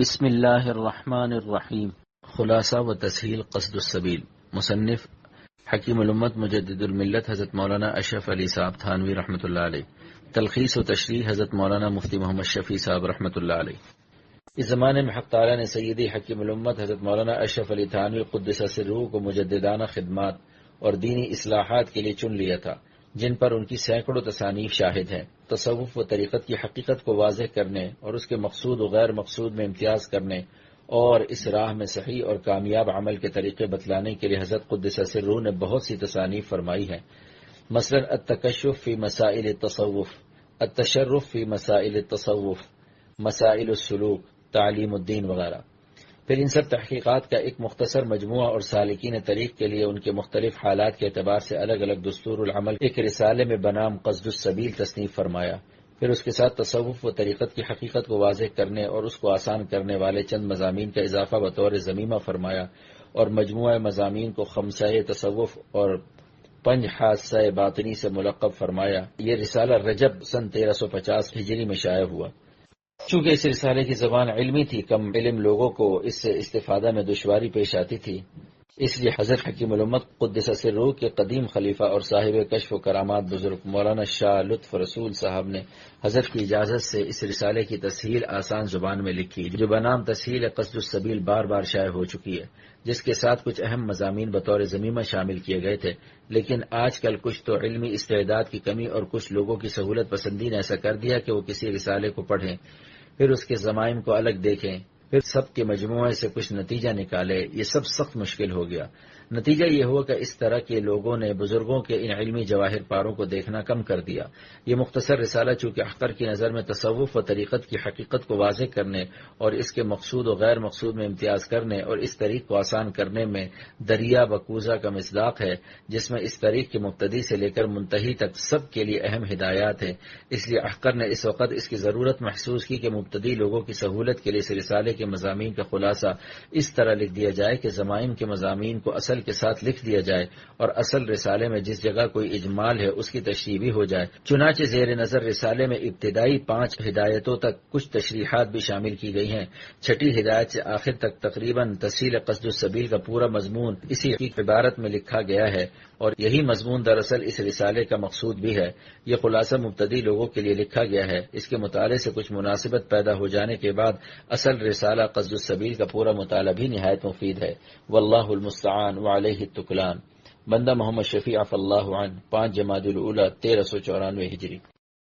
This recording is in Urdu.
بسم اللہ الرحمن الرحیم۔ خلاصہ و تسہیل قصد السبیل۔ مصنف حکیم الامت مجدد الملت حضرت مولانا اشرف علی صاحب تھانوی رحمۃ اللہ علیہ۔ تلخیص و تشریح حضرت مولانا مفتی محمد شفیع صاحب رحمۃ اللہ علیہ۔ اس زمانے میں حق تعالی نے سیدی حکیم الامت حضرت مولانا اشرف علی تھانوی قدس سرہ کو مجددانہ خدمات اور دینی اصلاحات کے لیے چن لیا تھا، جن پر ان کی سینکڑوں تصانیف شاہد ہیں۔ تصوف و طریقت کی حقیقت کو واضح کرنے اور اس کے مقصود و غیر مقصود میں امتیاز کرنے اور اس راہ میں صحیح اور کامیاب عمل کے طریقے بتلانے کے لیے حضرت قدس سرہ نے بہت سی تصانیف فرمائی ہیں، مثلا التکشف فی مسائل التصوف، التشرف فی مسائل التصوف، مسائل السلوک، تعلیم الدین وغیرہ۔ پھر ان سب تحقیقات کا ایک مختصر مجموعہ اور سالکین طریق کے لیے ان کے مختلف حالات کے اعتبار سے الگ الگ دستور العمل ایک رسالے میں بنام قصد السبیل تصنیف فرمایا۔ پھر اس کے ساتھ تصوف و طریقت کی حقیقت کو واضح کرنے اور اس کو آسان کرنے والے چند مضامین کا اضافہ بطور ضمیمہ فرمایا اور مجموعہ مضامین کو خمسہ تصوف اور 5 حادثہ باطنی سے ملقب فرمایا۔ یہ رسالہ رجب سن 1350 ہجری میں شائع ہوا۔ چونکہ اس رسالے کی زبان علمی تھی، کم علم لوگوں کو اس سے استفادہ میں دشواری پیش آتی تھی، اس لیے حضرت حکیم الامت قدس سرہ کے قدیم خلیفہ اور صاحب کشف و کرامات بزرگ مولانا شاہ لطف رسول صاحب نے حضرت کی اجازت سے اس رسالے کی تسہیل آسان زبان میں لکھی، جو بنام تسہیل قصد السبیل بار بار شائع ہو چکی ہے، جس کے ساتھ کچھ اہم مضامین بطور ضمیمہ شامل کیے گئے تھے، لیکن آج کل کچھ تو علمی استعداد کی کمی اور کچھ لوگوں کی سہولت پسندی نے ایسا کر دیا کہ وہ کسی رسالے کو پڑھیں، پھر اس کے ضمائم کو الگ دیکھیں، پھر سب کے مجموعے سے کچھ نتیجہ نکالے، یہ سب سخت مشکل ہو گیا۔ نتیجہ یہ ہوا کہ اس طرح کے لوگوں نے بزرگوں کے ان علمی جواہر پاروں کو دیکھنا کم کر دیا۔ یہ مختصر رسالہ چونکہ احقر کی نظر میں تصوف و طریقت کی حقیقت کو واضح کرنے اور اس کے مقصود و غیر مقصود میں امتیاز کرنے اور اس طریق کو آسان کرنے میں دریا بکوزہ کا مصداق ہے، جس میں اس طریق کے مبتدی سے لے کر منتہی تک سب کے لیے اہم ہدایات ہیں، اس لیے احقر نے اس وقت اس کی ضرورت محسوس کی کہ مبتدی لوگوں کی سہولت کے لیے اس رسالے کے مضامین کا خلاصہ اس طرح لکھ دیا جائے کہ ضمائم کے مضامین کو اصل کے ساتھ لکھ دیا جائے اور اصل رسالے میں جس جگہ کوئی اجمال ہے اس کی تشریح بھی ہو جائے۔ چنانچہ زیر نظر رسالے میں ابتدائی 5 ہدایتوں تک کچھ تشریحات بھی شامل کی گئی ہیں۔ 6ٹھی ہدایت سے آخر تک تقریباً تسہیل قصد السبیل کا پورا مضمون اسی عبارت میں لکھا گیا ہے، اور یہی مضمون دراصل اس رسالے کا مقصود بھی ہے۔ یہ خلاصہ مبتدی لوگوں کے لیے لکھا گیا ہے، اس کے مطالعے سے کچھ مناسبت پیدا ہو جانے کے بعد اصل رسالہ قصد السبیل کا پورا مطالعہ بھی نہایت مفید ہے۔ واللہ المستعان وعلیہ التکلان۔ بندہ محمد شفیع عفی اللہ عنہ، 5 جمادی الاولی 1394 ہجری۔